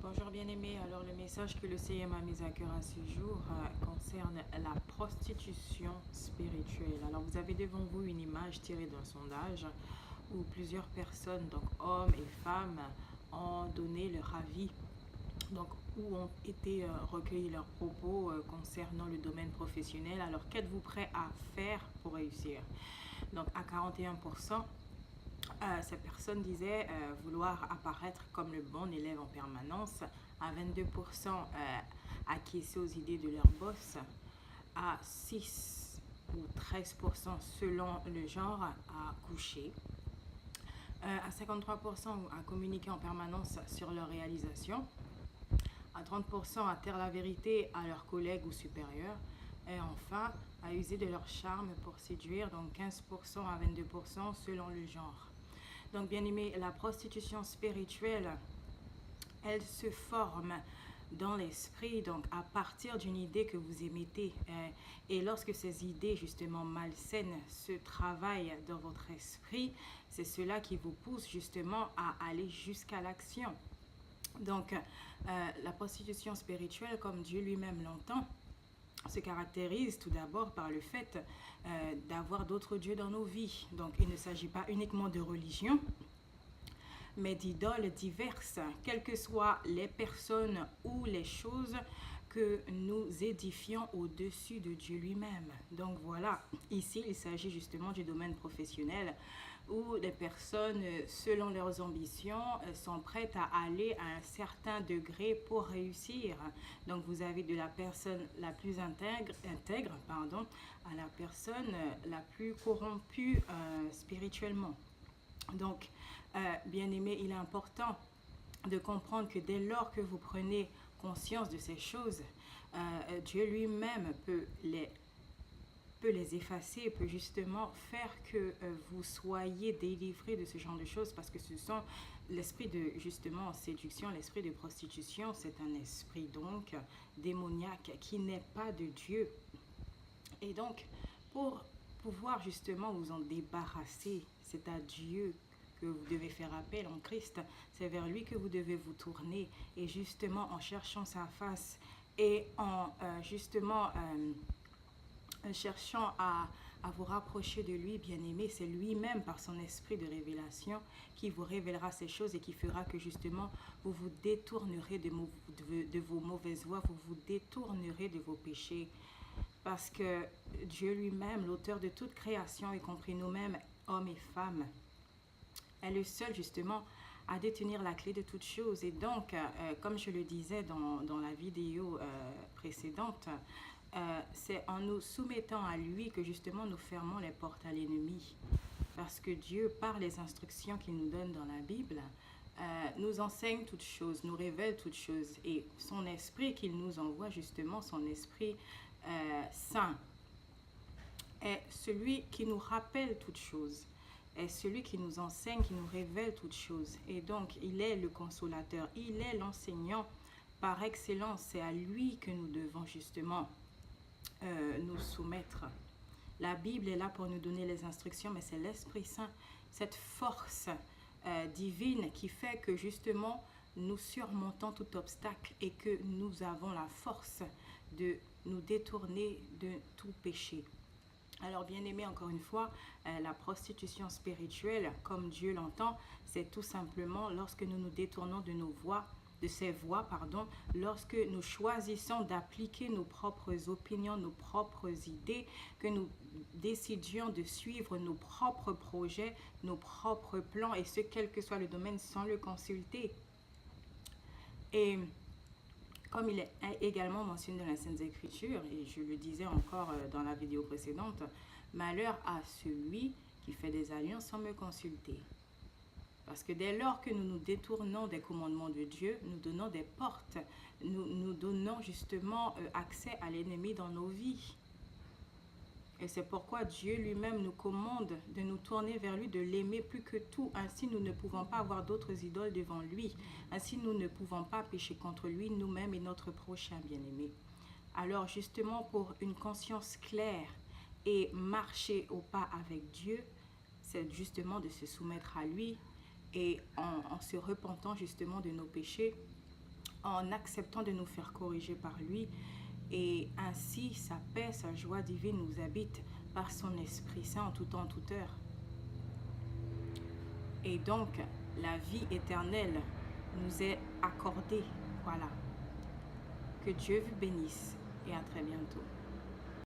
Bonjour bien-aimés, alors le message que le Seigneur m'a mis à cœur à ce jour concerne la prostitution spirituelle. Alors vous avez devant vous une image tirée d'un sondage où plusieurs personnes, donc hommes et femmes, ont donné leur avis, donc où ont été recueillis leurs propos concernant le domaine professionnel. Alors qu'êtes-vous prêt à faire pour réussir? Donc à 41%. Cette personne disait vouloir apparaître comme le bon élève en permanence, à 22% acquiescer aux idées de leur boss, à 6 ou 13% selon le genre à coucher, à 53% à communiquer en permanence sur leur réalisation, à 30% à taire la vérité à leurs collègues ou supérieurs, et enfin à user de leur charme pour séduire, donc 15% à 22% selon le genre. Donc, bien aimé, la prostitution spirituelle, elle se forme dans l'esprit, donc à partir d'une idée que vous émettez. Et lorsque ces idées, justement, malsaines se travaillent dans votre esprit, c'est cela qui vous pousse, justement, à aller jusqu'à l'action. Donc, la prostitution spirituelle, comme Dieu lui-même l'entend, se caractérise tout d'abord par le fait d'avoir d'autres dieux dans nos vies. Donc, il ne s'agit pas uniquement de religion, mais d'idoles diverses, quelles que soient les personnes ou les choses que nous édifions au-dessus de Dieu lui-même. Donc voilà, ici il s'agit justement du domaine professionnel où les personnes, selon leurs ambitions, sont prêtes à aller à un certain degré pour réussir. Donc vous avez de la personne la plus intègre à la personne la plus corrompue spirituellement. Donc, bien aimé, il est important de comprendre que dès lors que vous prenez conscience de ces choses, Dieu lui-même peut les effacer, peut justement faire que vous soyez délivrés de ce genre de choses, parce que ce sont l'esprit de justement séduction, l'esprit de prostitution, c'est un esprit donc démoniaque qui n'est pas de Dieu. Et donc, pour pouvoir justement vous en débarrasser, c'est à Dieu que vous devez faire appel en Christ. C'est vers lui que vous devez vous tourner. Et justement, en cherchant sa face et en cherchant à vous rapprocher de lui, bien-aimé, c'est lui-même, par son esprit de révélation, qui vous révélera ces choses et qui fera que justement, vous vous détournerez de vos mauvaises voies, vous vous détournerez de vos péchés. Parce que Dieu lui-même, l'auteur de toute création, y compris nous-mêmes, hommes et femmes, est le seul justement à détenir la clé de toutes choses. Et donc, comme je le disais dans la vidéo précédente, c'est en nous soumettant à lui que justement nous fermons les portes à l'ennemi. Parce que Dieu, par les instructions qu'il nous donne dans la Bible, nous enseigne toutes choses, nous révèle toutes choses. Et son esprit qu'il nous envoie, justement, son esprit saint, est celui qui nous rappelle toutes choses, est celui qui nous enseigne, qui nous révèle toutes choses. Et donc, il est le consolateur, il est l'enseignant par excellence. C'est à lui que nous devons justement nous soumettre. La Bible est là pour nous donner les instructions, mais c'est l'Esprit Saint, cette force divine qui fait que justement nous surmontons tout obstacle et que nous avons la force de nous détourner de tout péché. Alors, bien aimé, encore une fois, la prostitution spirituelle, comme Dieu l'entend, c'est tout simplement lorsque nous nous détournons de nos voies, de ces voies, lorsque nous choisissons d'appliquer nos propres opinions, nos propres idées, que nous décidions de suivre nos propres projets, nos propres plans, et ce, quel que soit le domaine, sans le consulter. Et comme il est également mentionné dans la Sainte Écriture, et je le disais encore dans la vidéo précédente, malheur à celui qui fait des alliances sans me consulter. Parce que dès lors que nous nous détournons des commandements de Dieu, nous donnons des portes, nous donnons justement accès à l'ennemi dans nos vies. Et c'est pourquoi Dieu lui-même nous commande de nous tourner vers lui, de l'aimer plus que tout. Ainsi, nous ne pouvons pas avoir d'autres idoles devant lui. Ainsi, nous ne pouvons pas pécher contre lui, nous-mêmes et notre prochain bien-aimé. Alors, justement, pour une conscience claire et marcher au pas avec Dieu, c'est justement de se soumettre à lui et en se repentant justement de nos péchés, en acceptant de nous faire corriger par lui. Et ainsi, sa paix, sa joie divine nous habite par son Esprit Saint en tout temps, en toute heure. Et donc, la vie éternelle nous est accordée. Voilà. Que Dieu vous bénisse et à très bientôt.